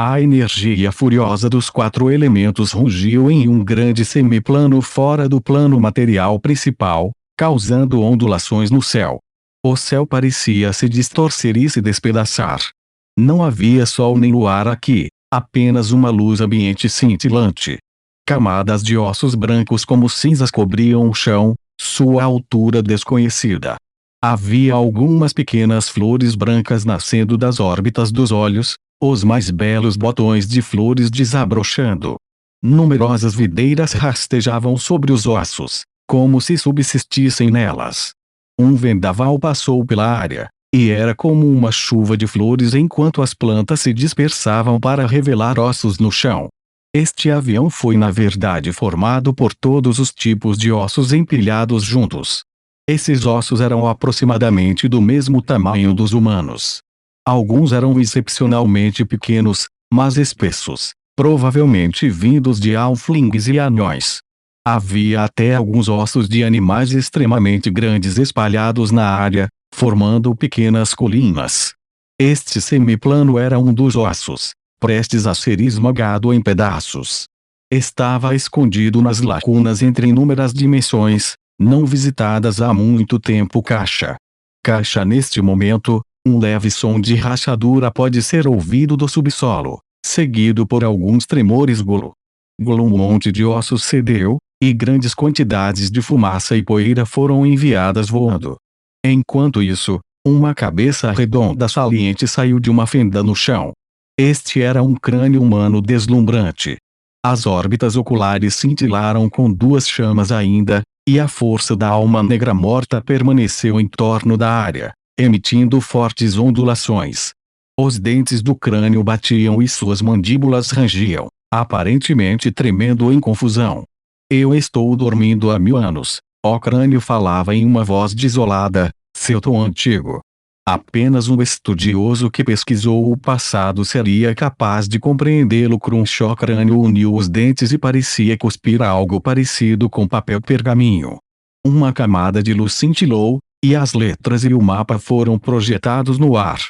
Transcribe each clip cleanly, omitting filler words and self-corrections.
A energia furiosa dos quatro elementos rugiu em um grande semiplano fora do plano material principal, causando ondulações no céu. O céu parecia se distorcer e se despedaçar. Não havia sol nem luar aqui, apenas uma luz ambiente cintilante. Camadas de ossos brancos como cinzas cobriam o chão, sua altura desconhecida. Havia algumas pequenas flores brancas nascendo das órbitas dos olhos, os mais belos botões de flores desabrochando. Numerosas videiras rastejavam sobre os ossos, como se subsistissem nelas. Um vendaval passou pela área, e era como uma chuva de flores enquanto as plantas se dispersavam para revelar ossos no chão. Este avião foi na verdade formado por todos os tipos de ossos empilhados juntos. Esses ossos eram aproximadamente do mesmo tamanho dos humanos. Alguns eram excepcionalmente pequenos, mas espessos, provavelmente vindos de halflings e anões. Havia até alguns ossos de animais extremamente grandes espalhados na área, formando pequenas colinas. Este semiplano era um dos ossos, prestes a ser esmagado em pedaços. Estava escondido nas lacunas entre inúmeras dimensões, não visitadas há muito tempo. Caixa neste momento, um leve som de rachadura pode ser ouvido do subsolo, seguido por alguns tremores. Um monte de ossos cedeu, e grandes quantidades de fumaça e poeira foram enviadas voando. Enquanto isso, uma cabeça redonda saliente saiu de uma fenda no chão. Este era um crânio humano deslumbrante. As órbitas oculares cintilaram com duas chamas ainda, e a força da alma negra morta permaneceu em torno da área, emitindo fortes ondulações. Os dentes do crânio batiam e suas mandíbulas rangiam, aparentemente tremendo em confusão. Eu estou dormindo há 1000 anos, o crânio falava em uma voz desolada, seu tom antigo. Apenas um estudioso que pesquisou o passado seria capaz de compreendê-lo. O crânio uniu os dentes e parecia cuspir algo parecido com papel pergaminho. Uma camada de luz cintilou, e as letras e o mapa foram projetados no ar.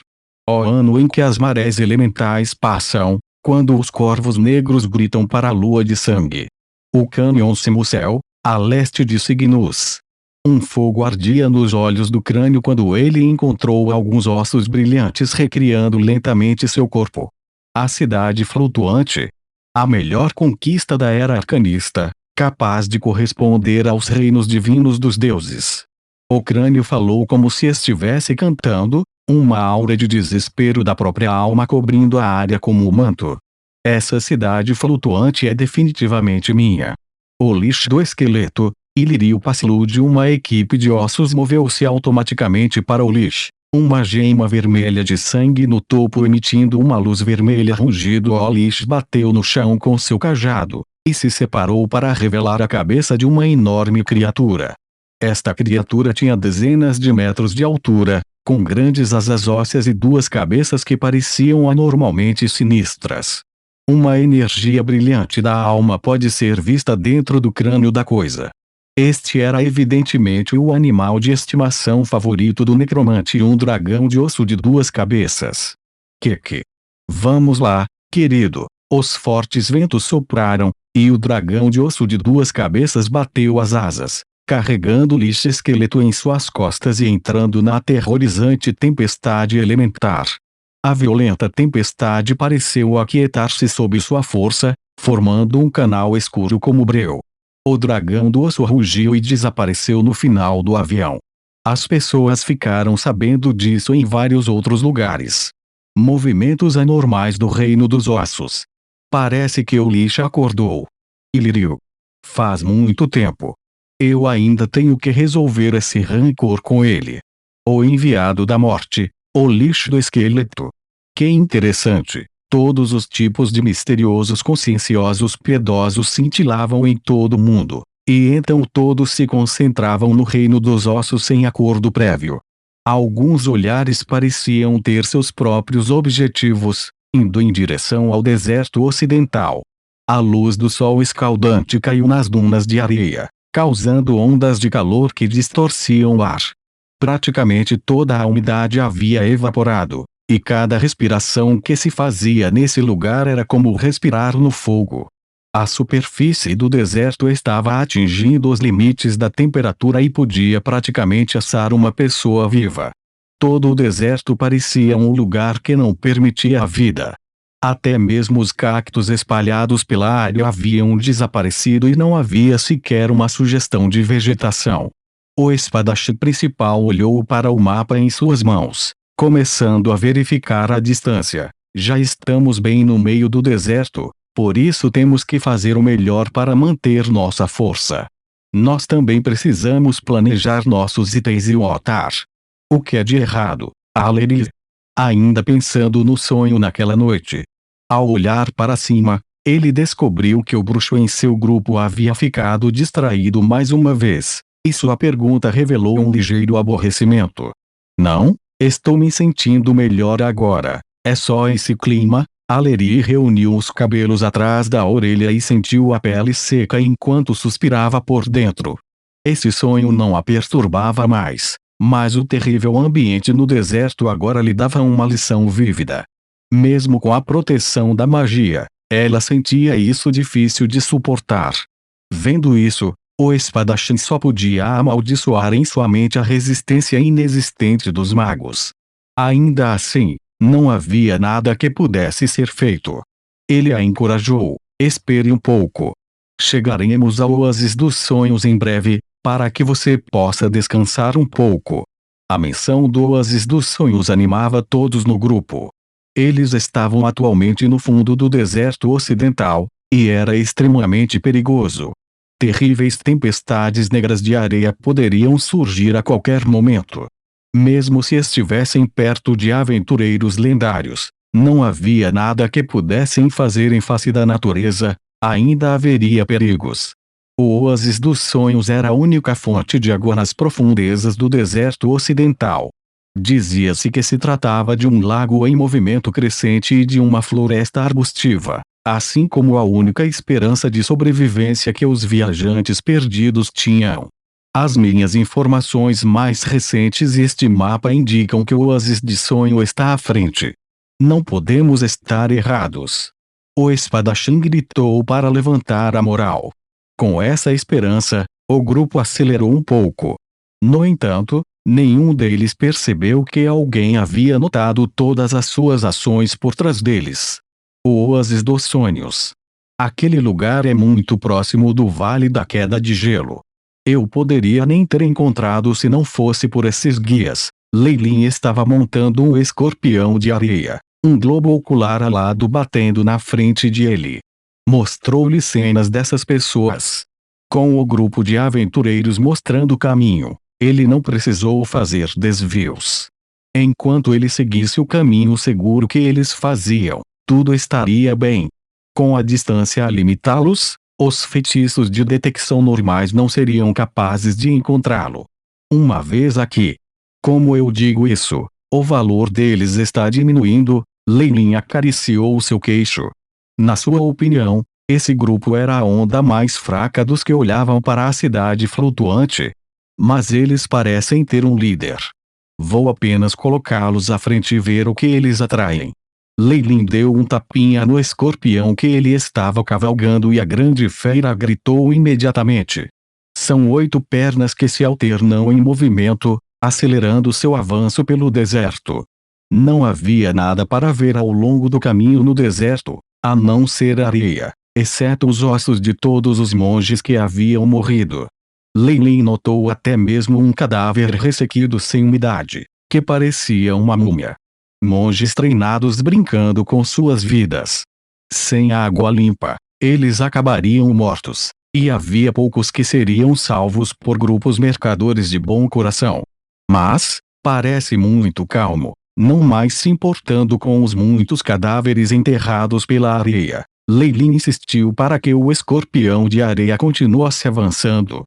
O ano em que as marés elementais passam, quando os corvos negros gritam para a lua de sangue. O cânion Simucel, a leste de Cygnus. Um fogo ardia nos olhos do crânio quando ele encontrou alguns ossos brilhantes recriando lentamente seu corpo. A cidade flutuante. A melhor conquista da era arcanista, capaz de corresponder aos reinos divinos dos deuses. O crânio falou como se estivesse cantando, uma aura de desespero da própria alma cobrindo a área como um manto. Essa cidade flutuante é definitivamente minha. O lixo do esqueleto, Ilírio Passilude. Uma equipe de ossos moveu-se automaticamente para o lixo. Uma gema vermelha de sangue no topo emitindo uma luz vermelha rugido. O lixo bateu no chão com seu cajado, e se separou para revelar a cabeça de uma enorme criatura. Esta criatura tinha dezenas de metros de altura, com grandes asas ósseas e duas cabeças que pareciam anormalmente sinistras. Uma energia brilhante da alma pode ser vista dentro do crânio da coisa. Este era evidentemente o animal de estimação favorito do necromante, um dragão de osso de duas cabeças. Vamos lá, querido. Os fortes ventos sopraram, e o dragão de osso de duas cabeças bateu as asas, carregando o lixo esqueleto em suas costas e entrando na aterrorizante tempestade elementar. A violenta tempestade pareceu aquietar-se sob sua força, formando um canal escuro como breu. O dragão do osso rugiu e desapareceu no final do avião. As pessoas ficaram sabendo disso em vários outros lugares. Movimentos anormais do reino dos ossos. Parece que o lixo acordou. Ilírio. Faz muito tempo. Eu ainda tenho que resolver esse rancor com ele. O enviado da morte. O lixo do esqueleto. Que interessante. Todos os tipos de misteriosos conscienciosos piedosos cintilavam em todo o mundo, e então todos se concentravam no reino dos ossos sem acordo prévio. Alguns olhares pareciam ter seus próprios objetivos, indo em direção ao deserto ocidental. A luz do sol escaldante caiu nas dunas de areia, causando ondas de calor que distorciam o ar. Praticamente toda a umidade havia evaporado. E cada respiração que se fazia nesse lugar era como respirar no fogo. A superfície do deserto estava atingindo os limites da temperatura e podia praticamente assar uma pessoa viva. Todo o deserto parecia um lugar que não permitia a vida. Até mesmo os cactos espalhados pela área haviam desaparecido e não havia sequer uma sugestão de vegetação. O espadachim principal olhou para o mapa em suas mãos, começando a verificar a distância. Já estamos bem no meio do deserto, por isso temos que fazer o melhor para manter nossa força. Nós também precisamos planejar nossos itens e o altar. O que é de errado, Alery? Ainda pensando no sonho naquela noite. Ao olhar para cima, ele descobriu que o bruxo em seu grupo havia ficado distraído mais uma vez, e sua pergunta revelou um ligeiro aborrecimento. Não, estou me sentindo melhor agora. É só esse clima. Alery reuniu os cabelos atrás da orelha e sentiu a pele seca enquanto suspirava por dentro. Esse sonho não a perturbava mais, mas o terrível ambiente no deserto agora lhe dava uma lição vívida. Mesmo com a proteção da magia, ela sentia isso difícil de suportar. Vendo isso, o espadachim só podia amaldiçoar em sua mente a resistência inexistente dos magos. Ainda assim, não havia nada que pudesse ser feito. Ele a encorajou: espere um pouco. Chegaremos ao oásis dos sonhos em breve, para que você possa descansar um pouco. A menção do oásis dos sonhos animava todos no grupo. Eles estavam atualmente no fundo do deserto ocidental, e era extremamente perigoso. Terríveis tempestades negras de areia poderiam surgir a qualquer momento. Mesmo se estivessem perto de aventureiros lendários, não havia nada que pudessem fazer em face da natureza, ainda haveria perigos. O oásis dos sonhos era a única fonte de água nas profundezas do deserto ocidental. Dizia-se que se tratava de um lago em movimento crescente e de uma floresta arbustiva, assim como a única esperança de sobrevivência que os viajantes perdidos tinham. As minhas informações mais recentes e este mapa indicam que o oásis de sonho está à frente. Não podemos estar errados. O espadachim gritou para levantar a moral. Com essa esperança, o grupo acelerou um pouco. No entanto, nenhum deles percebeu que alguém havia notado todas as suas ações por trás deles. O oásis dos sonhos. Aquele lugar é muito próximo do Vale da Queda de Gelo. Eu poderia nem ter encontrado se não fosse por esses guias. Leilin estava montando um escorpião de areia, um globo ocular alado batendo na frente de ele. Mostrou-lhe cenas dessas pessoas. Com o grupo de aventureiros mostrando o caminho, ele não precisou fazer desvios. Enquanto ele seguisse o caminho seguro que eles faziam, tudo estaria bem. Com a distância a limitá-los, os feitiços de detecção normais não seriam capazes de encontrá-lo. Uma vez aqui. Como eu digo isso, o valor deles está diminuindo. Leilin acariciou seu queixo. Na sua opinião, esse grupo era a onda mais fraca dos que olhavam para a cidade flutuante. Mas eles parecem ter um líder. Vou apenas colocá-los à frente e ver o que eles atraem. Leilin deu um tapinha no escorpião que ele estava cavalgando e a grande fera gritou imediatamente. São 8 pernas que se alternam em movimento, acelerando seu avanço pelo deserto. Não havia nada para ver ao longo do caminho no deserto, a não ser areia, exceto os ossos de todos os monges que haviam morrido. Leilin notou até mesmo um cadáver ressequido sem umidade, que parecia uma múmia. Monges treinados brincando com suas vidas. Sem água limpa, eles acabariam mortos, e havia poucos que seriam salvos por grupos mercadores de bom coração. Mas, parece muito calmo, não mais se importando com os muitos cadáveres enterrados pela areia. Leilin insistiu para que o escorpião de areia continuasse avançando.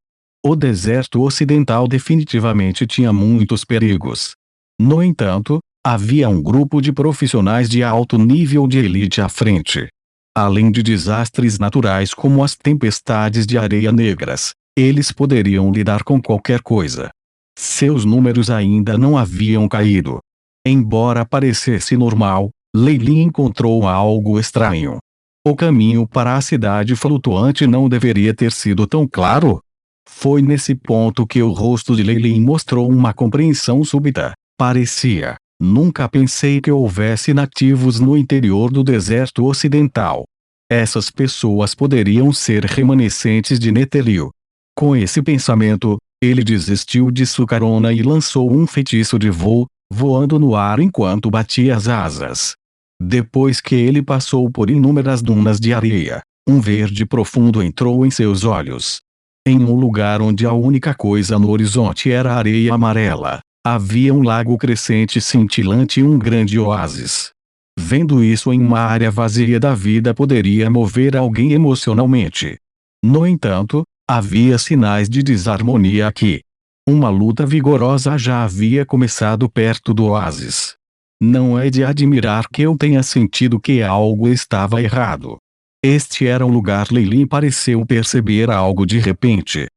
O deserto ocidental definitivamente tinha muitos perigos. No entanto, havia um grupo de profissionais de alto nível de elite à frente. Além de desastres naturais como as tempestades de areia negras, eles poderiam lidar com qualquer coisa. Seus números ainda não haviam caído. Embora parecesse normal, Leilin encontrou algo estranho. O caminho para a cidade flutuante não deveria ter sido tão claro? Foi nesse ponto que o rosto de Leilin mostrou uma compreensão súbita. Parecia. Nunca pensei que houvesse nativos no interior do deserto ocidental. Essas pessoas poderiam ser remanescentes de Netheril. Com esse pensamento, ele desistiu de sua carona e lançou um feitiço de voo, voando no ar enquanto batia as asas. Depois que ele passou por inúmeras dunas de areia, um verde profundo entrou em seus olhos. Em um lugar onde a única coisa no horizonte era areia amarela, havia um lago crescente cintilante e um grande oásis. Vendo isso em uma área vazia da vida poderia mover alguém emocionalmente. No entanto, havia sinais de desarmonia aqui. Uma luta vigorosa já havia começado perto do oásis. Não é de admirar que eu tenha sentido que algo estava errado. Este era o lugar. Leilin pareceu perceber algo de repente.